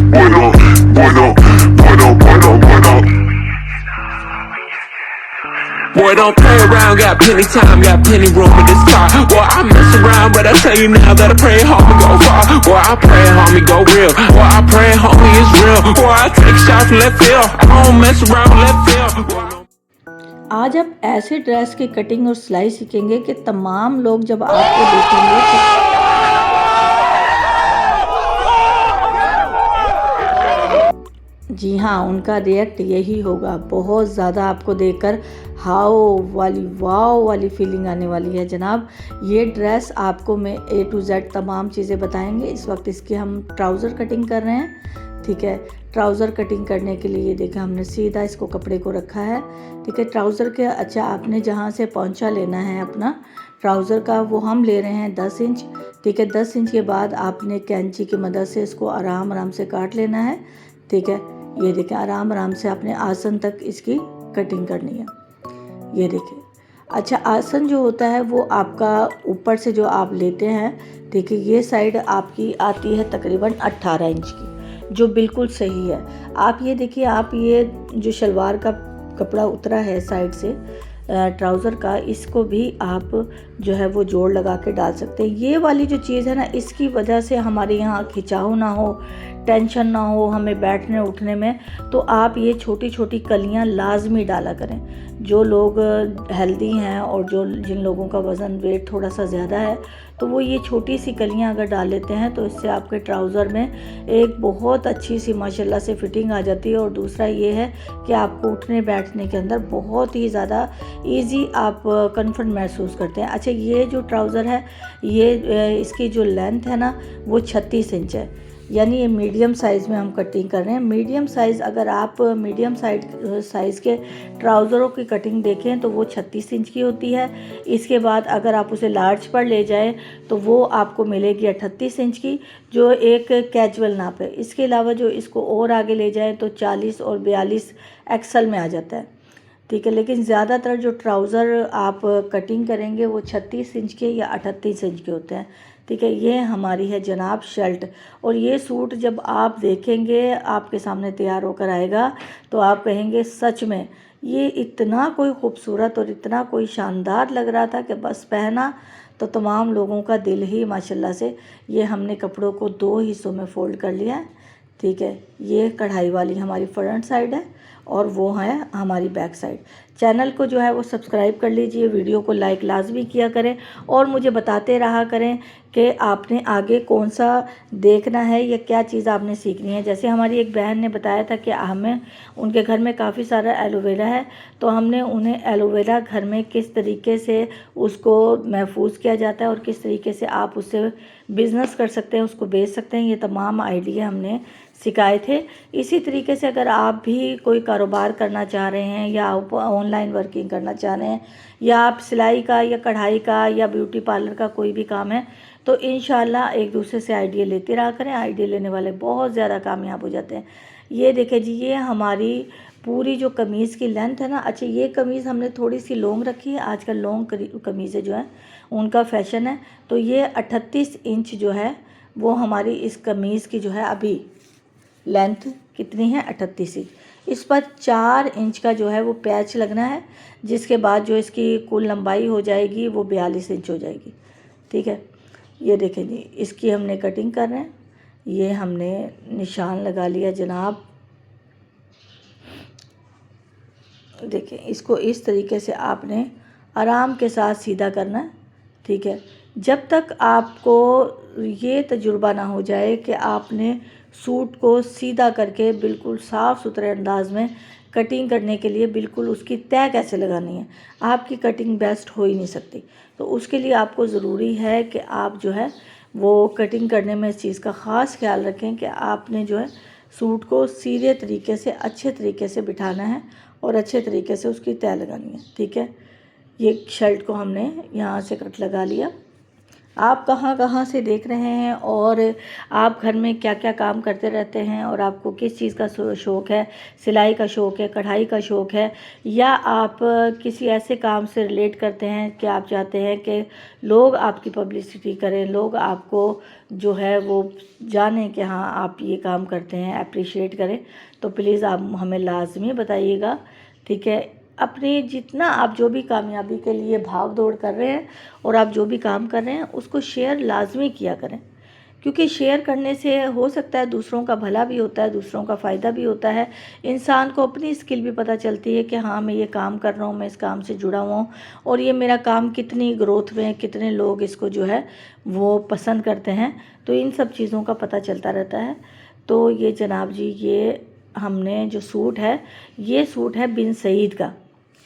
Boy, don't play around, got plenty time, got plenty room in this car. Boy, I mess around, but I tell you now that I pray homie go far. Boy, I pray homie go real. Boy, I pray homie is real. Boy, I take shots from left field. I don't mess around left field. आज आप ऐसे dress की cutting और सिलाई सीखेंगे कि तमाम लोग जब आपको देखेंगे तो जी हाँ, उनका रिएक्ट यही होगा। बहुत ज़्यादा आपको देखकर हाओ वाली वाओ वाली फीलिंग आने वाली है जनाब। ये ड्रेस आपको मैं A to Z तमाम चीज़ें बताएंगे। इस वक्त इसकी हम ट्राउज़र कटिंग कर रहे हैं, ठीक है। ट्राउज़र कटिंग करने के लिए देखें हमने सीधा इसको कपड़े को रखा है, ठीक है। ट्राउज़र के अच्छा आपने जहाँ से पहुँचा लेना है अपना ट्राउज़र का, वो हम ले रहे हैं 10 इंच, ठीक है। 10 इंच के बाद आपने कैंची की मदद से इसको आराम आराम से काट लेना है, ठीक है। ये देखें आराम आराम से आपने आसन तक इसकी कटिंग करनी है। ये देखिए अच्छा आसन जो होता है वो आपका ऊपर से जो आप लेते हैं, ठीक है, ये साइड आपकी आती है तकरीबन 18 इंच की, जो बिल्कुल सही है। आप ये देखिए, आप ये जो शलवार का कपड़ा उतरा है साइड से ट्राउज़र का, इसको भी आप जो है वो जोड़ लगा के डाल सकते हैं। ये वाली जो चीज़ है ना, इसकी वजह से हमारे यहाँ खिंचाव ना हो, टेंशन ना हो हमें बैठने उठने में, तो आप ये छोटी छोटी कलियाँ लाजमी डाला करें। जो लोग हेल्दी हैं और जिन लोगों का वज़न वेट थोड़ा सा ज़्यादा है, तो वो ये छोटी सी कलियाँ अगर डाल लेते हैं तो इससे आपके ट्राउज़र में एक बहुत अच्छी सी माशाल्लाह से फिटिंग आ जाती है। और दूसरा ये है कि आपको उठने बैठने के अंदर बहुत ही ज़्यादा ईजी आप कंफर्ट महसूस करते हैं। अच्छा ये जो ट्राउज़र है ये इसकी जो लेंथ है ना वो 36 इंच है, यानी ये मीडियम साइज़ में हम कटिंग कर रहे हैं। मीडियम साइज़ अगर आप मीडियम साइज़ के ट्राउज़रों की कटिंग देखें तो वो 36 इंच की होती है। इसके बाद अगर आप उसे लार्ज पर ले जाएं तो वो आपको मिलेगी 38 इंच की, जो एक कैजुअल नाप है। इसके अलावा जो इसको और आगे ले जाएं तो 40 और 42 एक्सल में आ जाता है, ठीक है। लेकिन ज़्यादातर जो ट्राउज़र आप कटिंग करेंगे वो 36 इंच के या 38 इंच के होते हैं, ठीक है। ये हमारी है जनाब शर्ट। और ये सूट जब आप देखेंगे आपके सामने तैयार होकर आएगा तो आप कहेंगे सच में ये इतना कोई खूबसूरत और इतना कोई शानदार लग रहा था कि बस पहना तो तमाम लोगों का दिल ही माशाल्लाह से। ये हमने कपड़ों को 2 हिस्सों में फ़ोल्ड कर लिया है, ठीक है। ये कढ़ाई वाली हमारी फ्रंट साइड है और वो है हमारी बैक साइड। चैनल को जो है वो सब्सक्राइब कर लीजिए, वीडियो को लाइक लाजमी किया करें और मुझे बताते रहा करें कि आपने आगे कौन सा देखना है या क्या चीज़ आपने सीखनी है। जैसे हमारी एक बहन ने बताया था कि हमें उनके घर में काफ़ी सारा एलोवेरा है, तो हमने उन्हें एलोवेरा घर में किस तरीके से उसको महफूज किया जाता है और किस तरीके से आप उससे बिज़नेस कर सकते हैं, उसको बेच सकते हैं, ये तमाम आइडिया हमने सिखाए थे। इसी तरीके से अगर आप भी कोई कारोबार करना चाह रहे हैं या आप ऑनलाइन वर्किंग करना चाह रहे हैं या आप सिलाई का या कढ़ाई का या ब्यूटी पार्लर का कोई भी काम है, तो इंशाल्लाह एक दूसरे से आइडिया लेते रहा करें। आइडिया लेने वाले बहुत ज़्यादा कामयाब हो जाते हैं। ये देखें जी, ये हमारी पूरी जो कमीज़ की लेंथ है ना। अच्छा ये कमीज़ हमने थोड़ी सी लॉन्ग रखी है, आजकल लॉन्ग कमीज़ें जो हैं उनका फैशन है। तो ये 38 इंच जो है वो हमारी इस कमीज़ की जो है अभी लेंथ कितनी है, 38 इंच। इस पर 4 इंच का जो है वो पैच लगना है, जिसके बाद जो इसकी कुल लंबाई हो जाएगी वो 42 इंच हो जाएगी, ठीक है। ये देखें जी, इसकी हमने कटिंग कर रहे हैं। ये हमने निशान लगा लिया जनाब। देखें इसको इस तरीके से आपने आराम के साथ सीधा करना है, ठीक है। जब तक आपको ये तजुर्बा ना हो जाए कि आपने सूट को सीधा करके बिल्कुल साफ़ सुथरे अंदाज में कटिंग करने के लिए बिल्कुल उसकी तय कैसे लगानी है, आपकी कटिंग बेस्ट हो ही नहीं सकती। तो उसके लिए आपको ज़रूरी है कि आप जो है वो कटिंग करने में इस चीज़ का ख़ास ख्याल रखें कि आपने जो है सूट को सीधे तरीके से अच्छे तरीके से बिठाना है और अच्छे तरीके से उसकी तय लगानी है, ठीक है। ये शर्ट को हमने यहाँ से कट लगा लिया। आप कहाँ कहाँ से देख रहे हैं और आप घर में क्या क्या काम करते रहते हैं और आपको किस चीज़ का शौक़ है, सिलाई का शौक़ है, कढ़ाई का शौक़ है, या आप किसी ऐसे काम से रिलेट करते हैं कि आप चाहते हैं कि लोग आपकी पब्लिसिटी करें, लोग आपको जो है वो जानें कि हाँ आप ये काम करते हैं, अप्रिशिएट करें, तो प्लीज़ आप हमें लाजमी बताइएगा, ठीक है। अपनी जितना आप जो भी कामयाबी के लिए भाग दौड़ कर रहे हैं और आप जो भी काम कर रहे हैं उसको शेयर लाजमी किया करें, क्योंकि शेयर करने से हो सकता है दूसरों का भला भी होता है, दूसरों का फ़ायदा भी होता है, इंसान को अपनी स्किल भी पता चलती है कि हाँ मैं ये काम कर रहा हूँ, मैं इस काम से जुड़ा हुआ हूँ और ये मेरा काम कितनी ग्रोथ में, कितने लोग इसको जो है वो पसंद करते हैं, तो इन सब चीज़ों का पता चलता रहता है। तो ये जनाब जी, ये हमने जो सूट है, ये सूट है बिन सईद का,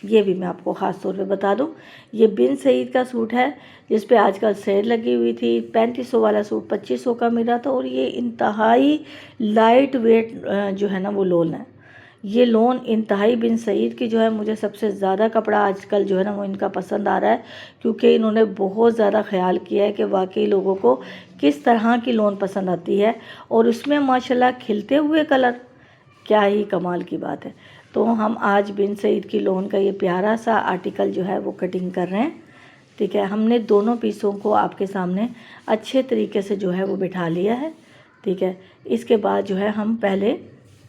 ये भी मैं आपको ख़ास तौर पे बता दूं, ये बिन सईद का सूट है जिस पे आजकल सेल लगी हुई थी। 3500 वाला सूट 2500 का मिला था और ये इंतहाई लाइट वेट जो है ना वो लोन है। ये लोन इंतहाई बिन सईद की जो है, मुझे सबसे ज़्यादा कपड़ा आजकल जो है ना वो इनका पसंद आ रहा है, क्योंकि इन्होंने बहुत ज़्यादा ख्याल किया है कि वाकई लोगों को किस तरह की लोन पसंद आती है, और उसमें माशाल्लाह खिलते हुए कलर, क्या ही कमाल की बात है। तो हम आज बिन सईद की लोन का ये प्यारा सा आर्टिकल जो है वो कटिंग कर रहे हैं, ठीक है। हमने दोनों पीसों को आपके सामने अच्छे तरीके से जो है वो बिठा लिया है, ठीक है। इसके बाद जो है हम पहले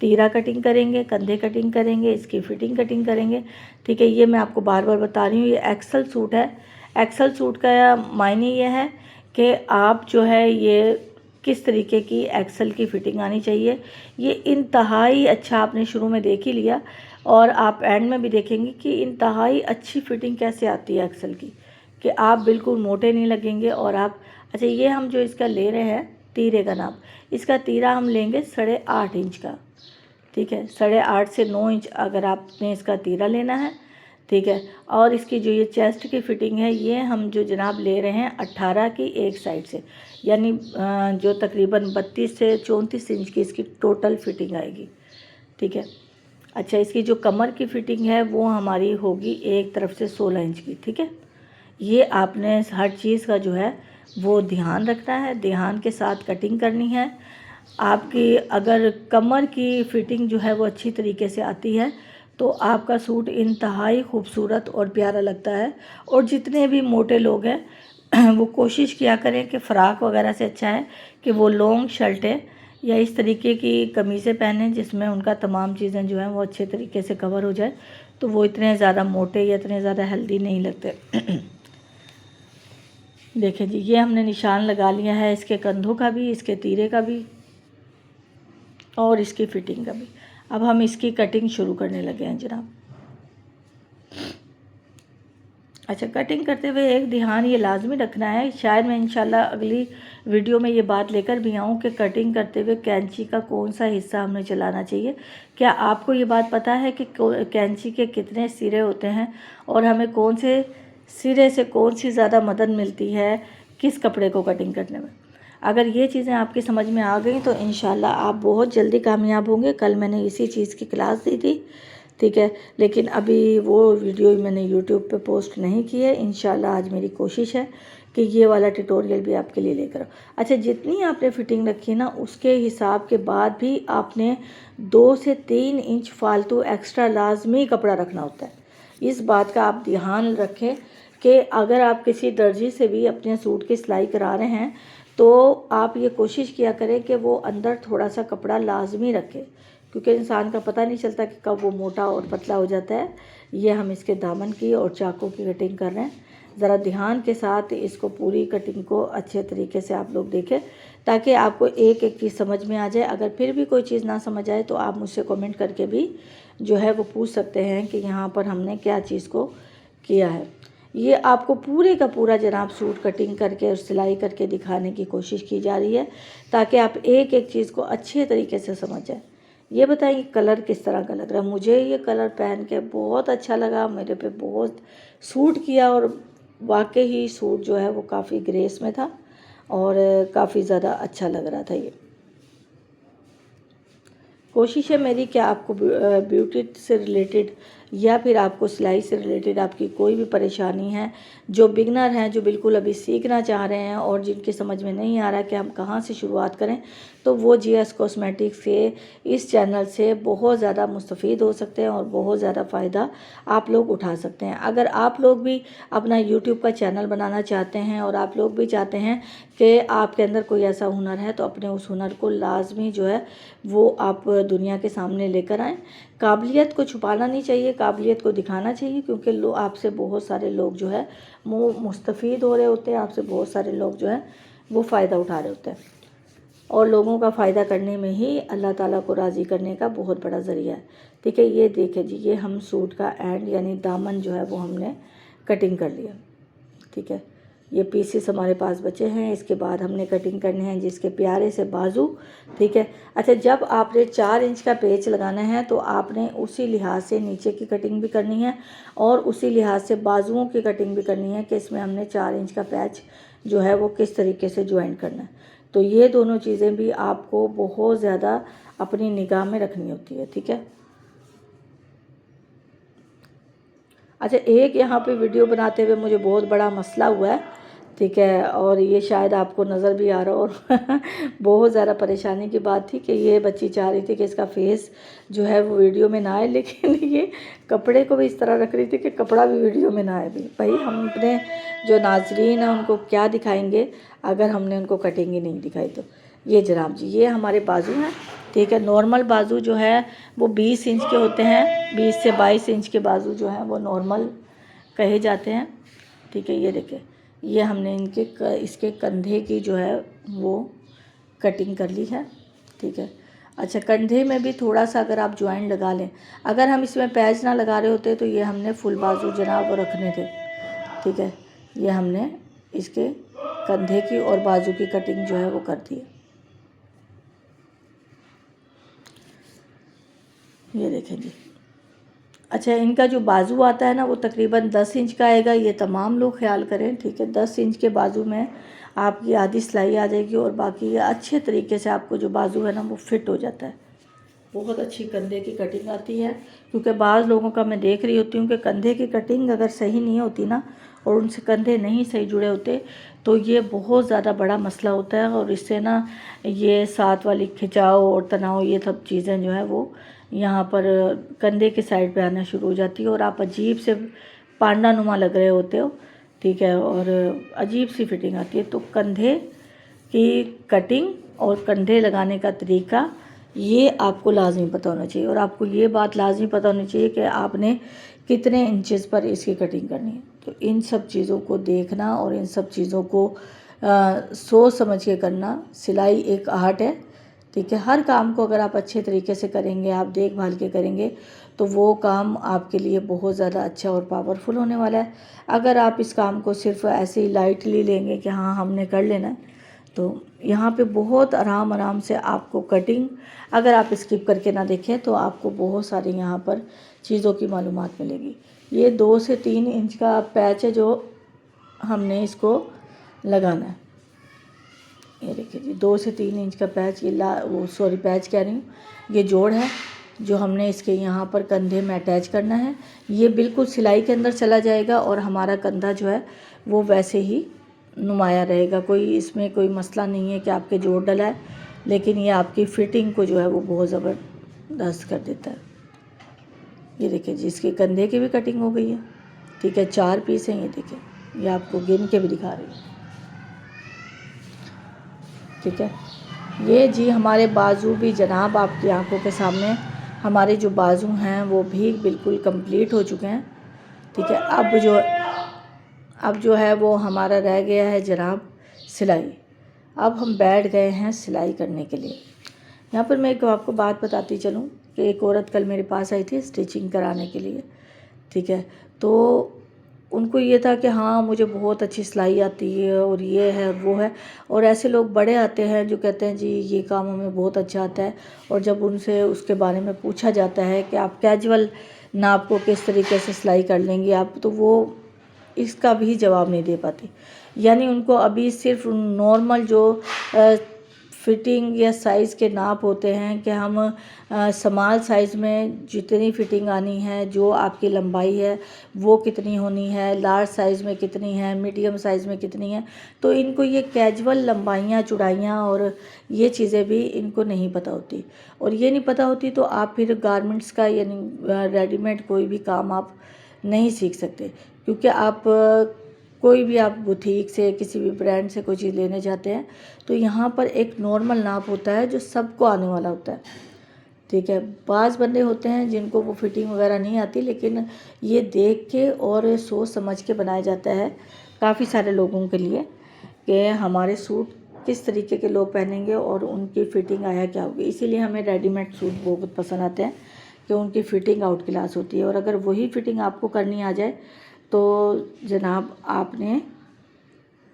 तीरा कटिंग करेंगे, कंधे कटिंग करेंगे, इसकी फ़िटिंग कटिंग करेंगे, ठीक है। ये मैं आपको बार बार बता रही हूँ, ये एक्सल सूट है। एक्सल सूट का मायने ये है कि आप जो है ये किस तरीके की एक्सल की फ़िटिंग आनी चाहिए। ये इंतहाई अच्छा, आपने शुरू में देख ही लिया और आप एंड में भी देखेंगे कि इंतहाई अच्छी फ़िटिंग कैसे आती है एक्सल की, कि आप बिल्कुल मोटे नहीं लगेंगे। और आप अच्छा, ये हम जो इसका ले रहे हैं तीरे का नाप, इसका तीरा हम लेंगे 8.5 इंच का, ठीक है। 8.5 से 9 इंच अगर आपने इसका तीरा लेना है, ठीक है। और इसकी जो ये चेस्ट की फ़िटिंग है, ये हम जो जनाब ले रहे हैं 18 की एक साइड से, यानी जो तकरीबन 32 से 34 इंच की इसकी टोटल फ़िटिंग आएगी, ठीक है। अच्छा, इसकी जो कमर की फ़िटिंग है वो हमारी होगी एक तरफ से 16 इंच की, ठीक है। ये आपने हर चीज़ का जो है वो ध्यान रखना है, ध्यान के साथ कटिंग करनी है। आपकी अगर कमर की फ़िटिंग जो है वो अच्छी तरीके से आती है तो आपका सूट इंतहाई खूबसूरत और प्यारा लगता है। और जितने भी मोटे लोग हैं वो कोशिश किया करें कि फ़्राक वगैरह से अच्छा है कि वो लॉन्ग शर्टें या इस तरीके की कमीज़ें पहनें जिसमें उनका तमाम चीज़ें जो हैं वो अच्छे तरीके से कवर हो जाए, तो वो इतने ज़्यादा मोटे या इतने ज़्यादा हेल्दी नहीं लगते। देखें जी, ये हमने निशान लगा लिया है इसके कंधों का भी, इसके तीरे का भी और इसकी फ़िटिंग का भी। अब हम इसकी कटिंग शुरू करने लगे हैं जनाब। अच्छा, कटिंग करते हुए एक ध्यान ये लाजमी रखना है, शायद मैं इंशाल्लाह अगली वीडियो में ये बात लेकर भी आऊँ कि कटिंग करते हुए कैंची का कौन सा हिस्सा हमें चलाना चाहिए। क्या आपको ये बात पता है कि कैंची के कितने सिरे होते हैं और हमें कौन से सिरे से कौन सी ज़्यादा मदद मिलती है किस कपड़े को कटिंग करने में? अगर ये चीज़ें आपकी समझ में आ गई तो इंशाल्लाह आप बहुत जल्दी कामयाब होंगे। कल मैंने इसी चीज़ की क्लास दी थी, ठीक है, लेकिन अभी वो वीडियो मैंने यूट्यूब पे पोस्ट नहीं की है। इंशाल्लाह आज मेरी कोशिश है कि ये वाला ट्यूटोरियल भी आपके लिए लेकर आओ। अच्छा, जितनी आपने फ़िटिंग रखी ना उसके हिसाब के बाद भी आपने 2 से 3 इंच फालतू एक्स्ट्रा लाजमी कपड़ा रखना होता है। इस बात का आप ध्यान रखें कि अगर आप किसी दर्जी से भी अपने सूट की सिलाई करा रहे हैं तो आप ये कोशिश किया करें कि वो अंदर थोड़ा सा कपड़ा लाजमी रखे, क्योंकि इंसान का पता नहीं चलता कि कब वो मोटा और पतला हो जाता है। ये हम इसके दामन की और चाकों की कटिंग कर रहे हैं। ज़रा ध्यान के साथ इसको पूरी कटिंग को अच्छे तरीके से आप लोग देखें ताकि आपको एक एक चीज़ समझ में आ जाए। अगर फिर भी कोई चीज़ ना समझ आए तो आप मुझसे कमेंट करके भी जो है वो पूछ सकते हैं कि यहाँ पर हमने क्या चीज़ को किया है। ये आपको पूरे का पूरा जनाब सूट कटिंग करके और सिलाई करके दिखाने की कोशिश की जा रही है ताकि आप एक एक चीज़ को अच्छे तरीके से समझ जाएं। ये बताइए कलर किस तरह का लग रहा है? मुझे ये कलर पहन के बहुत अच्छा लगा, मेरे पे बहुत सूट किया और वाकई ही सूट जो है वो काफ़ी ग्रेस में था और काफ़ी ज़्यादा अच्छा लग रहा था। ये कोशिश है मेरी कि आपको ब्यूटी से रिलेटेड या फिर आपको सिलाई से रिलेटेड आपकी कोई भी परेशानी है, जो बिगनर हैं, जो बिल्कुल अभी सीखना चाह रहे हैं और जिनके समझ में नहीं आ रहा कि हम कहाँ से शुरुआत करें, तो वो GS कॉस्मेटिक्स के इस चैनल से बहुत ज़्यादा मुस्तफ़ीद हो सकते हैं और बहुत ज़्यादा फ़ायदा आप लोग उठा सकते हैं। अगर आप लोग भी अपना यूट्यूब का चैनल बनाना चाहते हैं और आप लोग भी चाहते हैं कि आपके अंदर कोई ऐसा हुनर है, तो अपने उस हुनर को लाजमी जो है वो आप दुनिया के सामने लेकर आएँ। काबिलियत को छुपाना नहीं चाहिए, काबिलियत को दिखाना चाहिए, क्योंकि आपसे बहुत सारे लोग जो है वो मुस्तफ़ीद हो रहे होते हैं, आपसे बहुत सारे लोग जो है वो फ़ायदा उठा रहे होते हैं। और लोगों का फ़ायदा करने में ही अल्लाह ताला को राज़ी करने का बहुत बड़ा ज़रिया है। ठीक है, ये देखें जी, ये हम सूट का एंड यानी दामन जो है वो हमने कटिंग कर लिया। ठीक है, ये पीसेस हमारे पास बचे हैं, इसके बाद हमने कटिंग करने हैं जिसके प्यारे से बाजू। ठीक है, अच्छा, जब आपने 4 इंच का पेच लगाना है तो आपने उसी लिहाज से नीचे की कटिंग भी करनी है और उसी लिहाज से बाजुओं की कटिंग भी करनी है कि इसमें हमने 4 इंच का पैच जो है वो किस तरीके से ज्वाइन करना है। तो ये दोनों चीज़ें भी आपको बहुत ज़्यादा अपनी निगाह में रखनी होती है। ठीक है, अच्छा, एक यहाँ पे वीडियो बनाते हुए मुझे बहुत बड़ा मसला हुआ है। ठीक है, और ये शायद आपको नज़र भी आ रहा हो और बहुत ज़्यादा परेशानी की बात थी कि ये बच्ची चाह रही थी कि इसका फेस जो है वो वीडियो में ना आए, लेकिन ये कपड़े को भी इस तरह रख रही थी कि कपड़ा भी वीडियो में ना आए। भी भाई, हम अपने जो नाजरीन हैं उनको क्या दिखाएंगे अगर हमने उनको कटिंग ही नहीं दिखाई। तो ये जनाब जी, ये हमारे बाजू हैं। ठीक है, नॉर्मल बाजू जो है वो 20 इंच के होते हैं, 20 से 22 इंच के बाजू जो हैं वो नॉर्मल कहे जाते हैं। ठीक है, ये देखें, ये हमने इसके कंधे की जो है वो कटिंग कर ली है। ठीक है, अच्छा, कंधे में भी थोड़ा सा अगर आप ज्वाइन लगा लें, अगर हम इसमें पैच ना लगा रहे होते तो ये हमने फुल बाजू जनाब वो रखने थे। ठीक है, ये हमने इसके कंधे की और बाजू की कटिंग जो है वो कर दी है। ये देखें जी, अच्छा, इनका जो बाजू आता है ना वो तकरीबन 10 इंच का आएगा, ये तमाम लोग ख्याल करें। ठीक है, 10 इंच के बाजू में आपकी आधी सिलाई आ जाएगी और बाकी ये अच्छे तरीके से आपको जो बाजू है ना वो फिट हो जाता है। बहुत अच्छी कंधे की कटिंग आती है, क्योंकि बाज़ लोगों का मैं देख रही होती हूँ कि कंधे की कटिंग अगर सही नहीं होती ना और उनसे कंधे नहीं सही जुड़े होते तो ये बहुत ज़्यादा बड़ा मसला होता है और इससे ना ये साथ वाली खिंचाव और तनाव, ये सब चीज़ें जो है वो यहाँ पर कंधे के साइड पे आना शुरू हो जाती है और आप अजीब से पांडा नुमा लग रहे होते हो। ठीक है, और अजीब सी फिटिंग आती है। तो कंधे की कटिंग और कंधे लगाने का तरीका ये आपको लाजमी पता होना चाहिए और आपको ये बात लाजमी पता होनी चाहिए कि आपने कितने इंचेस पर इसकी कटिंग करनी है। तो इन सब चीज़ों को देखना और इन सब चीज़ों को सोच समझ के करना, सिलाई एक आर्ट है। ठीक है, हर काम को अगर आप अच्छे तरीके से करेंगे, आप देखभाल के करेंगे तो वो काम आपके लिए बहुत ज़्यादा अच्छा और पावरफुल होने वाला है। अगर आप इस काम को सिर्फ ऐसे ही लाइटली लेंगे कि हाँ हमने कर लेना है, तो यहाँ पे बहुत आराम से आपको कटिंग, अगर आप स्किप करके ना देखें तो आपको बहुत सारी यहाँ पर चीज़ों की मालूमात मिलेगी। ये 2 से 3 इंच का पैच है जो हमने इसको लगाना है। ये देखिए जी, 2 से 3 इंच का पैच, ये पैच कह रही हूँ, ये जोड़ है जो हमने इसके यहाँ पर कंधे में अटैच करना है। ये बिल्कुल सिलाई के अंदर चला जाएगा और हमारा कंधा जो है वो वैसे ही नुमाया रहेगा। इसमें कोई मसला नहीं है कि आपके जोड़ डला है, लेकिन ये आपकी फिटिंग को जो है वो बहुत ज़बरदस्त कर देता है। ये देखिए जी, इसके कंधे की भी कटिंग हो गई है। ठीक है, 4 पीस हैं, ये देखिए, ये आपको गिन के भी दिखा रही हूँ। ठीक है, ये जी हमारे बाजू भी जनाब आपकी आंखों के सामने, हमारे जो बाजू हैं वो भी बिल्कुल कंप्लीट हो चुके हैं। ठीक है, अब जो है वो हमारा रह गया है जनाब सिलाई। अब हम बैठ गए हैं सिलाई करने के लिए। यहाँ पर मैं एक आपको बात बताती चलूँ कि एक औरत कल मेरे पास आई थी स्टिचिंग कराने के लिए। ठीक है, तो उनको ये था कि हाँ मुझे बहुत अच्छी सिलाई आती है और ये है वो है, और ऐसे लोग बड़े आते हैं जो कहते हैं जी ये काम हमें बहुत अच्छा आता है, और जब उनसे उसके बारे में पूछा जाता है कि आप कैजुअल नाप को किस तरीके से सिलाई कर लेंगी आप, तो वो इसका भी जवाब नहीं दे पाते। यानी उनको अभी सिर्फ नॉर्मल जो फिटिंग या साइज़ के नाप होते हैं कि हम स्मॉल साइज़ में जितनी फिटिंग आनी है, जो आपकी लंबाई है वो कितनी होनी है, लार्ज साइज़ में कितनी है, मीडियम साइज़ में कितनी है। तो इनको ये कैजुअल लंबाइयाँ चौड़ाइयाँ और ये चीज़ें भी इनको नहीं पता होती, और ये नहीं पता होती तो आप फिर गारमेंट्स का यानी रेडीमेड कोई भी काम आप नहीं सीख सकते, क्योंकि आप कोई भी आप बुटीक से किसी भी ब्रांड से कोई चीज़ लेने जाते हैं तो यहाँ पर एक नॉर्मल नाप होता है जो सबको आने वाला होता है, ठीक है। बाज़ बंदे होते हैं जिनको वो फिटिंग वगैरह नहीं आती, लेकिन ये देख के और सोच समझ के बनाया जाता है काफ़ी सारे लोगों के लिए कि हमारे सूट किस तरीके के लोग पहनेंगे और उनकी फ़िटिंग आया क्या होगी। इसीलिए हमें रेडीमेड सूट बहुत पसंद आते हैं कि उनकी फ़िटिंग आउट क्लास होती है, और अगर वही फ़िटिंग आपको करनी आ जाए तो जनाब आपने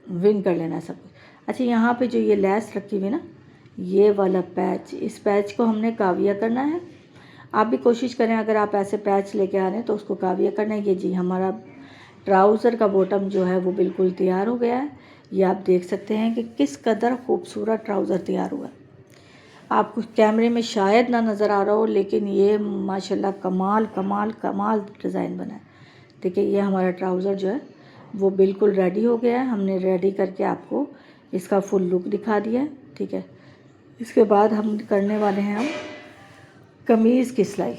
विन कर लेना सब कुछ। अच्छा, यहाँ पे जो ये लेस रखी हुई है ना, ये वाला पैच, इस पैच को हमने काविया करना है। आप भी कोशिश करें, अगर आप ऐसे पैच लेके आ रहे हैं तो उसको काविया करना है। ये जी हमारा ट्राउज़र का बॉटम जो है वो बिल्कुल तैयार हो गया है। ये आप देख सकते हैं कि किस कदर खूबसूरत ट्राउज़र तैयार हुआ है। आपको कैमरे में शायद ना नज़र आ रहा हो, लेकिन ये माशाल्लाह कमाल कमाल कमाल डिज़ाइन बना है। ठीक है, ये हमारा ट्राउज़र जो है वो बिल्कुल रेडी हो गया है। हमने रेडी करके आपको इसका फुल लुक दिखा दिया है, ठीक है। इसके बाद हम करने वाले हैं हम कमीज़ की सिलाई।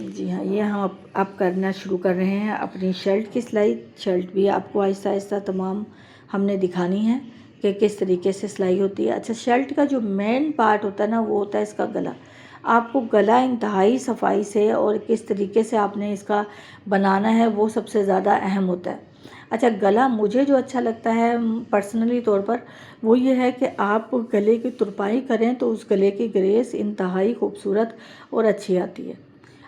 जी हाँ, ये हम अब करना शुरू कर रहे हैं अपनी शर्ट की सिलाई। शर्ट भी आपको आहिस्ता आहिस्ता तमाम हमने दिखानी है कि किस तरीके से सिलाई होती है। अच्छा, शर्ट का जो मेन पार्ट होता है ना, वो होता है इसका गला। आपको गला इंतहाई सफाई से और किस तरीके से आपने इसका बनाना है वो सबसे ज़्यादा अहम होता है। अच्छा, गला मुझे जो अच्छा लगता है पर्सनली तौर पर वो ये है कि आप गले की तुरपाई करें तो उस गले की ग्रेस इंतहाई खूबसूरत और अच्छी आती है।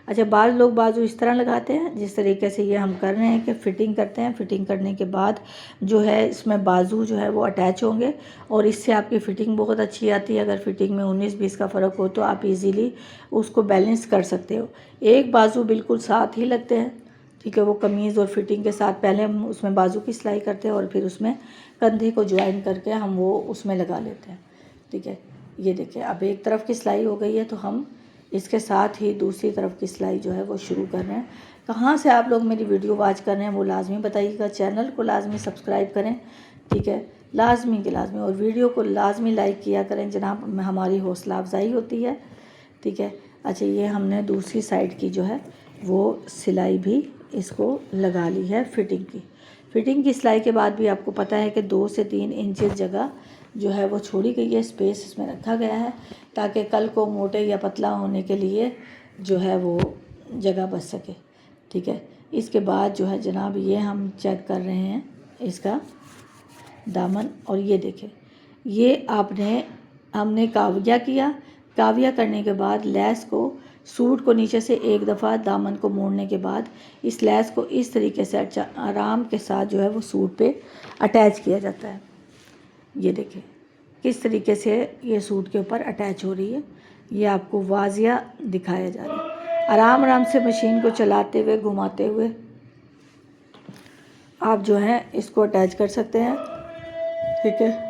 अच्छा, बाज़ लोग बाजू इस तरह लगाते हैं जिस तरीके से ये हम कर रहे हैं कि फ़िटिंग करते हैं। फ़िटिंग करने के बाद जो है इसमें बाजू जो है वो अटैच होंगे और इससे आपकी फ़िटिंग बहुत अच्छी आती है। अगर फ़िटिंग में 19-20 का फ़र्क हो तो आप इजीली उसको बैलेंस कर सकते हो। एक बाजू बिल्कुल साथ ही लगते हैं, ठीक है। वो कमीज़ और फ़िटिंग के साथ पहले हम उसमें बाजू की सिलाई करते हैं और फिर उसमें कंधे को ज्वाइन करके हम वो उसमें लगा लेते हैं, ठीक है। ये देखिए, अब एक तरफ की सिलाई हो गई है तो हम इसके साथ ही दूसरी तरफ की सिलाई जो है वो शुरू कर रहे हैं। कहाँ से आप लोग मेरी वीडियो वॉच कर रहे हैं वो लाजमी बताइएगा। चैनल को लाजमी सब्सक्राइब करें, ठीक है, लाजमी के लाजमी, और वीडियो को लाजमी लाइक किया करें जनाब, हमारी हौसला अफजाई होती है, ठीक है। अच्छा, ये हमने दूसरी साइड की जो है वो सिलाई भी इसको लगा ली है फ़िटिंग की। फ़िटिंग की सिलाई के बाद भी आपको पता है कि 2 से 3 इंचेस जगह जो है वो छोड़ी गई है, स्पेस इसमें रखा गया है ताकि कल को मोटे या पतला होने के लिए जो है वो जगह बच सके, ठीक है। इसके बाद जो है जनाब ये हम चेक कर रहे हैं इसका दामन, और ये देखें, ये हमने काविया किया। काविया करने के बाद लेस को, सूट को नीचे से एक दफ़ा दामन को मोड़ने के बाद इस लेस को इस तरीके से आराम के साथ जो है वो सूट पे अटैच किया जाता है। ये देखें किस तरीके से ये सूट के ऊपर अटैच हो रही है, ये आपको वाजिया दिखाया जा रहा है। आराम आराम से मशीन को चलाते हुए घुमाते हुए आप जो है इसको अटैच कर सकते हैं, ठीक है।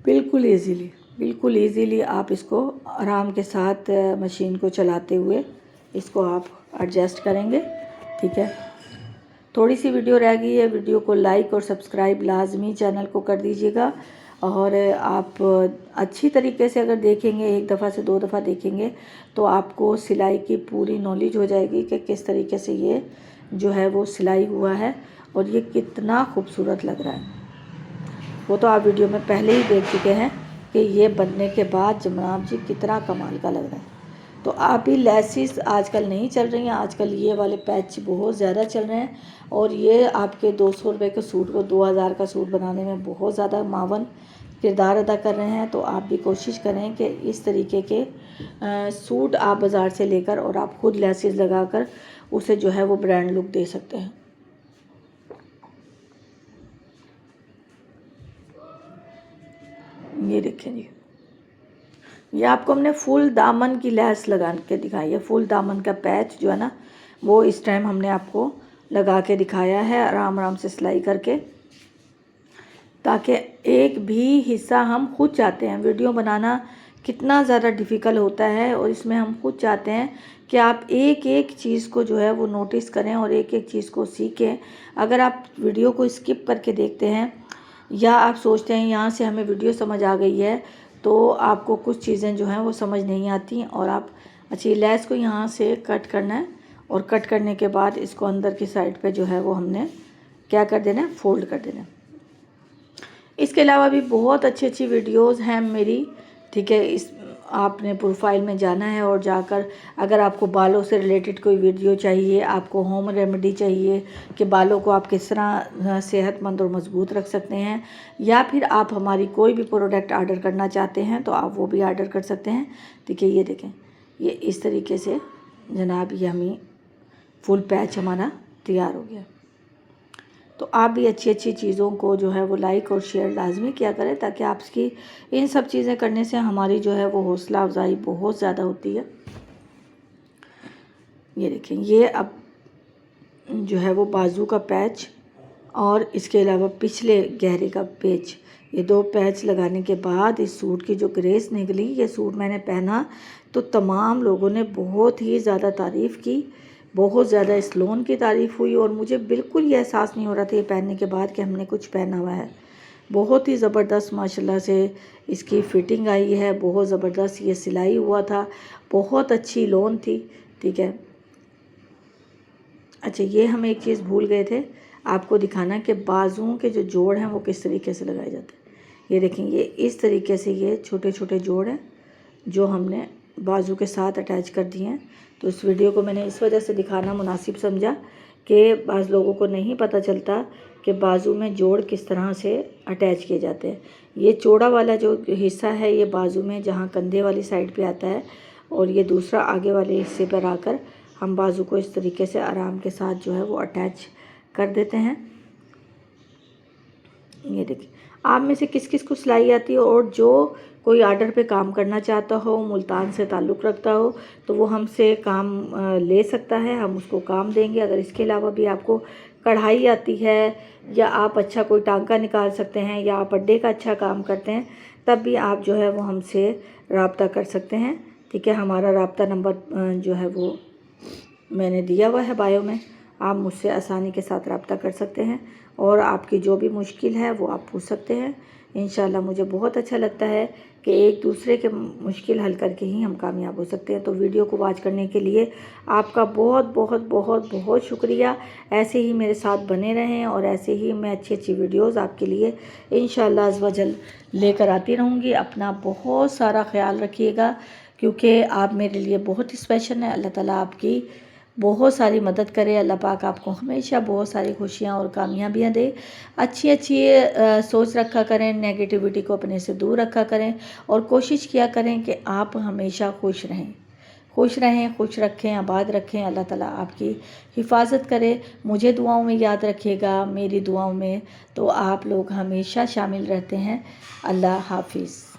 बिल्कुल इजीली आप इसको आराम के साथ मशीन को चलाते हुए इसको आप एडजस्ट करेंगे, ठीक है। थोड़ी सी वीडियो रह गई है, वीडियो को लाइक और सब्सक्राइब लाजमी चैनल को कर दीजिएगा। और आप अच्छी तरीके से अगर देखेंगे, एक दफ़ा से 2 दफ़ा देखेंगे तो आपको सिलाई की पूरी नॉलेज हो जाएगी कि किस तरीके से ये जो है वो सिलाई हुआ है और ये कितना खूबसूरत लग रहा है। वो तो आप वीडियो में पहले ही देख चुके हैं कि ये बनने के बाद जनाब जी कितना कमाल का लग रहा है। तो आप भी लेसिस आजकल नहीं चल रही हैं, आजकल ये वाले पैच बहुत ज़्यादा चल रहे हैं और ये आपके 200 रुपये के सूट को 2000 का सूट बनाने में बहुत ज़्यादा मावन किरदार अदा कर रहे हैं। तो आप भी कोशिश करें कि इस तरीके के सूट आप बाज़ार से लेकर और आप खुद लेसिस लगाकर उसे जो है वो ब्रांड लुक दे सकते हैं। ये देखें जी, ये आपको हमने फुल दामन की लेस लगा के दिखाई है। फुल दामन का पैच जो है ना वो इस टाइम हमने आपको लगा के दिखाया है, आराम आराम से सिलाई करके। ताकि एक भी हिस्सा हम खुद चाहते हैं। वीडियो बनाना कितना ज़्यादा डिफ़िकल्ट होता है और इसमें हम खुद चाहते हैं कि आप एक एक चीज़ को जो है वो नोटिस करें और एक एक चीज़ को सीखें। अगर आप वीडियो को स्किप करके देखते हैं या आप सोचते हैं यहाँ से हमें वीडियो समझ आ गई है, तो आपको कुछ चीज़ें जो हैं वो समझ नहीं आती और आप अच्छी लेस को यहाँ से कट करना है और कट करने के बाद इसको अंदर की साइड पे जो है वो हमने क्या कर देना है, फोल्ड कर देना है। इसके अलावा भी बहुत अच्छी अच्छी वीडियोस हैं मेरी, ठीक है। इस आपने प्रोफाइल में जाना है और जाकर अगर आपको बालों से रिलेटेड कोई वीडियो चाहिए, आपको होम रेमेडी चाहिए कि बालों को आप किस तरह सेहतमंद और मज़बूत रख सकते हैं, या फिर आप हमारी कोई भी प्रोडक्ट ऑर्डर करना चाहते हैं तो आप वो भी ऑर्डर कर सकते हैं, ठीक है। ये देखें, ये इस तरीके से जनाब ये हमें फुल पैच हमारा तैयार हो गया। तो आप भी अच्छी अच्छी चीज़ों को जो है वो लाइक और शेयर लाजमी किया करें, ताकि आपकी इन सब चीज़ें करने से हमारी जो है वो हौसला अफजाई बहुत ज़्यादा होती है। ये देखें, ये अब जो है वो बाजू का पैच और इसके अलावा पिछले गहरे का पैच, ये दो पैच लगाने के बाद इस सूट की जो ग्रेस निकली, ये सूट मैंने पहना तो तमाम लोगों ने बहुत ही ज़्यादा तारीफ़ की, बहुत ज़्यादा इस लोन की तारीफ़ हुई और मुझे बिल्कुल ये एहसास नहीं हो रहा था ये पहनने के बाद कि हमने कुछ पहना हुआ है। बहुत ही ज़बरदस्त माशाल्लाह से इसकी फ़िटिंग आई है, बहुत ज़बरदस्त ये सिलाई हुआ था, बहुत अच्छी लोन थी, ठीक है। अच्छा, ये हम एक चीज़ भूल गए थे आपको दिखाना कि बाजुओं के जो जोड़ हैं वो किस तरीके से लगाए जाते हैं। ये देखें, ये इस तरीके से ये छोटे छोटे जोड़ हैं जो हमने बाजू के साथ अटैच कर दिए हैं। तो इस वीडियो को मैंने इस वजह से दिखाना मुनासिब समझा कि बाज़ लोगों को नहीं पता चलता कि बाजू में जोड़ किस तरह से अटैच किए जाते हैं। ये चौड़ा वाला जो हिस्सा है ये बाजू में जहाँ कंधे वाली साइड पे आता है और ये दूसरा आगे वाले हिस्से पर आकर हम बाजू को इस तरीके से आराम के साथ जो है वो अटैच कर देते हैं। ये देखिए, आप में से किस किस को सिलाई आती है और जो कोई आर्डर पे काम करना चाहता हो, मुल्तान से ताल्लुक़ रखता हो, तो वो हमसे काम ले सकता है, हम उसको काम देंगे। अगर इसके अलावा भी आपको कढ़ाई आती है या आप अच्छा कोई टांका निकाल सकते हैं या आप अड्डे का अच्छा काम करते हैं, तब भी आप जो है वो हमसे रब्ता कर सकते हैं, ठीक है। हमारा रब्ता नंबर जो है वो मैंने दिया हुआ है बायो में, आप मुझसे आसानी के साथ रब्ता कर सकते हैं और आपकी जो भी मुश्किल है वो आप पूछ सकते हैं। इंशाल्लाह मुझे बहुत अच्छा लगता है कि एक दूसरे के मुश्किल हल करके ही हम कामयाब हो सकते हैं। तो वीडियो को वॉच करने के लिए आपका बहुत बहुत बहुत बहुत शुक्रिया। ऐसे ही मेरे साथ बने रहें और ऐसे ही मैं अच्छी अच्छी वीडियोस आपके लिए इंशाल्लाह अज़्ज़ व जल लेकर आती रहूँगी। अपना बहुत सारा ख्याल रखिएगा क्योंकि आप मेरे लिए बहुत स्पेशल हैं। अल्लाह ताला आपकी बहुत सारी मदद करे, अल्लाह पाक आपको हमेशा बहुत सारी खुशियाँ और कामयाबियाँ दे। अच्छी अच्छी सोच रखा करें, नेगेटिविटी को अपने से दूर रखा करें और कोशिश किया करें कि आप हमेशा खुश रहें, खुश रखें, आबाद रखें। अल्लाह ताला आपकी हिफाजत करे। मुझे दुआओं में याद रखिएगा, मेरी दुआओं में तो आप लोग हमेशा शामिल रहते हैं। अल्लाह हाफिज़।